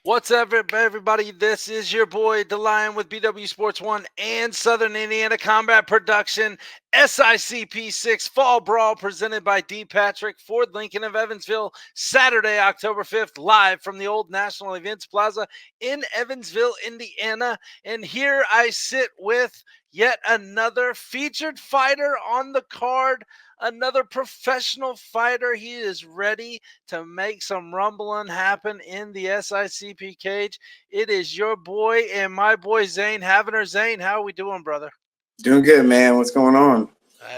What's up, everybody? This is your boy, DeLion with BW Sports One and Southern Indiana Combat Production. SICP 6 Fall Brawl presented by D. Patrick, Ford Lincoln of Evansville, Saturday, October 5th, live from the Old National Events Plaza in Evansville, Indiana. And here I sit with yet another featured fighter on the card, another professional fighter. He is ready to make some rumbling happen in the SICP cage. It is your boy and my boy Zane Havener. Zane, how are we doing, brother? Doing good, man. What's going on?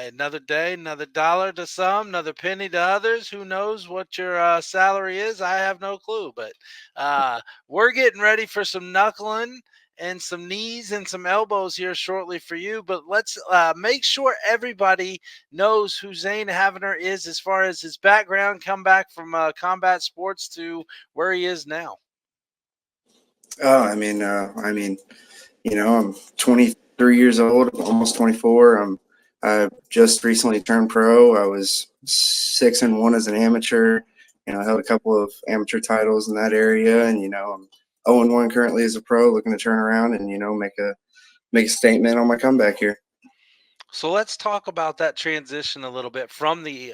Another day, another dollar to some, another penny to others. Who knows what your salary is? I have no clue, but we're getting ready for some knuckling and some knees and some elbows here shortly for you. But let's make sure everybody knows who Zane Havener is as far as his background, come back from combat sports to where he is now. I'm 23 years old, almost 24. I just recently turned pro. I was 6-1 as an amateur. I held a couple of amateur titles in that area, and I'm 0-1 currently as a pro, looking to turn around and make a statement on my comeback here. So let's talk about that transition a little bit from the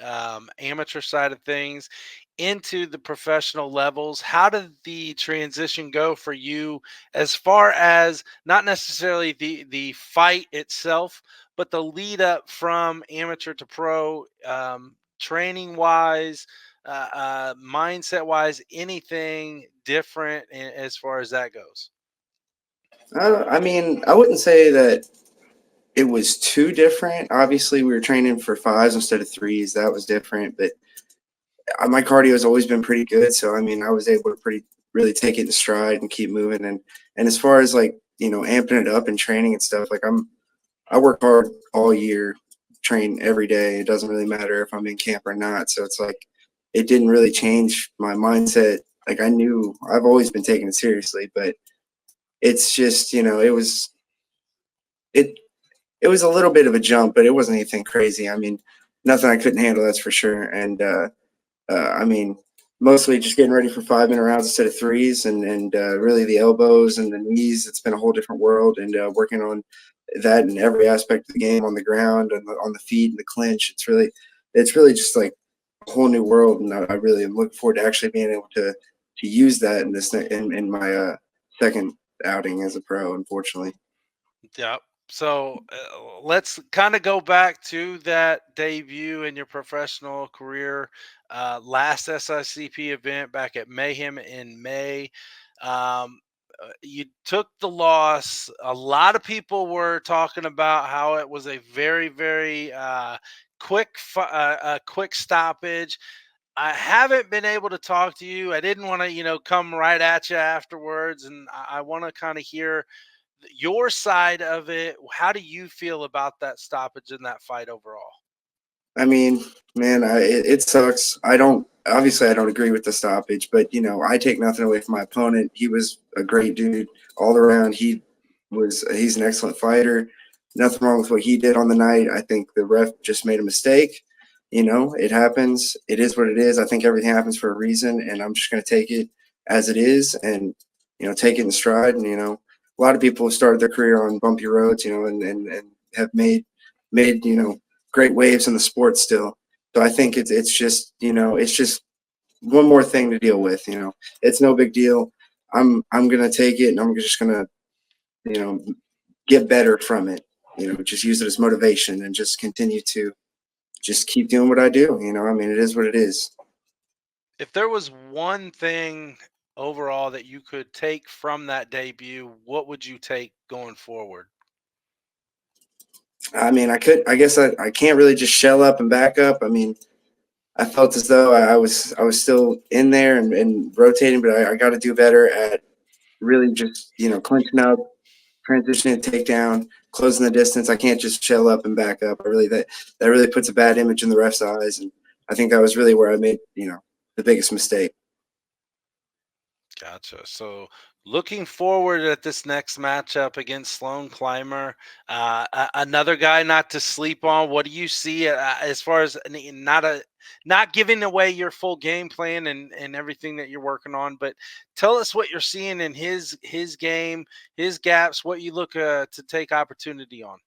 amateur side of things into the professional levels. How did the transition go for you as far as not necessarily the fight itself, but the lead up from amateur to pro, training wise, mindset wise, anything different as far as that goes? I wouldn't say that it was too different. Obviously, we were training for fives instead of threes. That was different, but my cardio has always been pretty good. So I was able to really take it in stride and keep moving. And as far as amping it up and training and stuff, I work hard all year, train every day. It doesn't really matter if I'm in camp or not. So it's like it didn't really change my mindset. Like I knew I've always been taking it seriously, but it's just it it was a little bit of a jump, but it wasn't anything crazy. Nothing I couldn't handle, that's for sure. And mostly just getting ready for 5-minute rounds instead of threes, and really the elbows and the knees. It's been a whole different world, and working on that in every aspect of the game, on the ground and on the feet and the clinch. It's really just like a whole new world, and I really am looking forward to actually being able to use that in my second outing as a pro. Unfortunately. Yeah. So let's kind of go back to that debut in your professional career, last SICP event back at Mayhem in May. Um, you took the loss. A lot of people were talking about how it was a very, very quick stoppage. I haven't been able to talk to you. I didn't want to, come right at you afterwards, and I want to kind of hear your side of it. How do you feel about that stoppage in that fight overall? I mean, man, it sucks. I don't agree with the stoppage, but I take nothing away from my opponent. He was a great dude all around. He's an excellent fighter. Nothing wrong with what he did on the night. I think the ref just made a mistake. It happens. It is what it is. I think everything happens for a reason, and I'm just going to take it as it is, and take it in stride. And a lot of people have started their career on bumpy roads, and have made great waves in the sport still. So I think it's just one more thing to deal with. It's no big deal. I'm gonna take it, and I'm just gonna you know get better from it. Just use it as motivation, and just continue to just keep doing what I do. It is what it is. If there was one thing overall that you could take from that debut, what would you take going forward? I guess I can't really just shell up and back up. I felt as though I was still in there and rotating, but I got to do better at really just clinching up, transitioning takedown, closing the distance. I can't just shell up and back up. That really puts a bad image in the ref's eyes, and I think that was really where I made the biggest mistake. Gotcha. So looking forward at this next matchup against Sloan Clymer, another guy not to sleep on. What do you see as far as not not giving away your full game plan and everything that you're working on, but tell us what you're seeing in his game, his gaps, what you look to take opportunity on.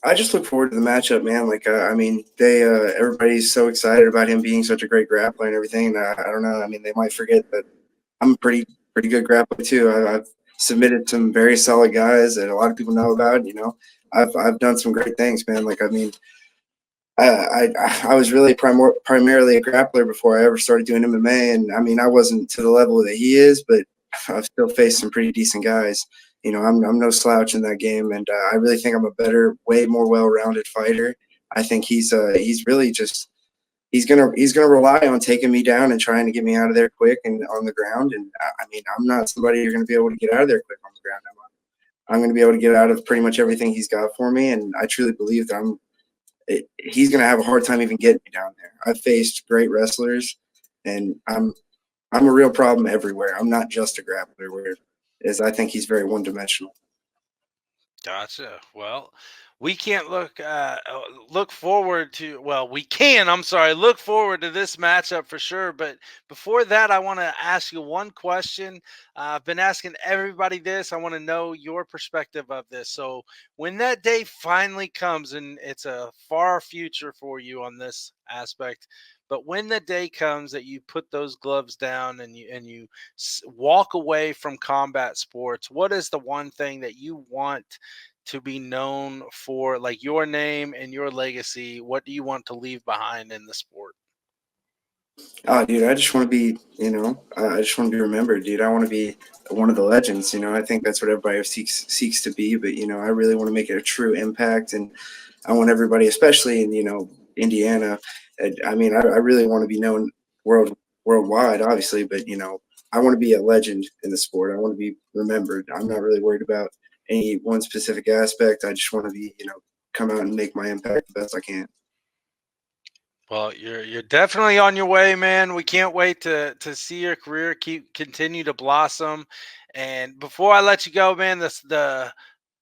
I just look forward to the matchup, man. Like, I mean, everybody's so excited about him being such a great grappler and everything. And I don't know. I mean, they might forget that I'm a pretty good grappler too. I've submitted some very solid guys that a lot of people know about. You know, I've done some great things, man. Like, I mean, I was really primarily a grappler before I ever started doing MMA, and I mean, I wasn't to the level that he is, but I've still faced some pretty decent guys. You know, I'm no slouch in that game, and I really think I'm a better, way more well-rounded fighter. I think he's really just he's gonna rely on taking me down and trying to get me out of there quick and on the ground. And I mean, I'm not somebody you're gonna be able to get out of there quick on the ground. I'm gonna be able to get out of pretty much everything he's got for me, and I truly believe that he's going to have a hard time even getting me down there. I've faced great wrestlers, and I'm a real problem everywhere. I'm not just a grappler, whereas I think he's very one dimensional. Gotcha. Well, we can't look forward to, well, we can, I'm sorry, look forward to this matchup for sure. But before that, I want to ask you one question. I've been asking everybody this. I want to know your perspective of this. So when that day finally comes, and it's a far future for you on this aspect, but when the day comes that you put those gloves down and you walk away from combat sports, what is the one thing that you want to be known for, like your name and your legacy? What do you want to leave behind in the sport? Oh, dude, I just want to be, you know, I just want to be remembered, dude. I want to be one of the legends. You know, I think that's what everybody seeks to be. But you know, I really want to make it a true impact, and I want everybody, especially in Indiana. I mean, I really want to be known worldwide, obviously. But you know, I want to be a legend in the sport. I want to be remembered. I'm not really worried about any one specific aspect. I just want to be, come out and make my impact the best I can. Well, you're definitely on your way, man. We can't wait to see your career continue to blossom. And before I let you go, man, the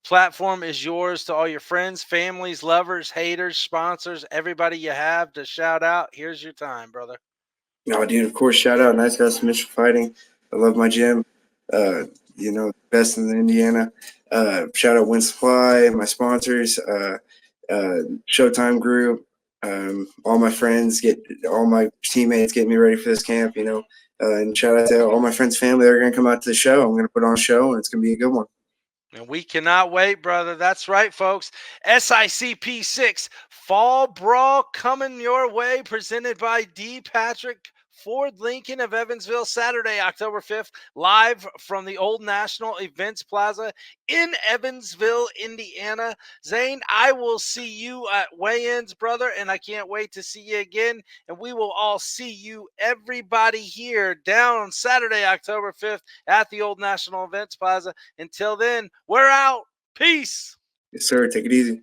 platform is yours to all your friends, families, lovers, haters, sponsors, everybody you have to shout out. Here's your time, brother. No, dude, of course, shout out Nice Guys Submission Fighting. I love my gym. Best in Indiana. Shout out Winsupply, my sponsors, Showtime Group, all my friends, all my teammates get me ready for this camp, and shout out to all my friends' family that are going to come out to the show. I'm going to put on a show, and it's going to be a good one. And we cannot wait, brother. That's right, folks. SICP 6 Fall Brawl coming your way, presented by D. Patrick Ford Lincoln of Evansville, Saturday, October 5th, live from the Old National Events Plaza in Evansville, Indiana. Zane, I will see you at weigh-ins, brother, and I can't wait to see you again. And we will all see you, everybody, here down on Saturday, October 5th at the Old National Events Plaza. Until then, we're out. Peace. Yes, sir. Take it easy.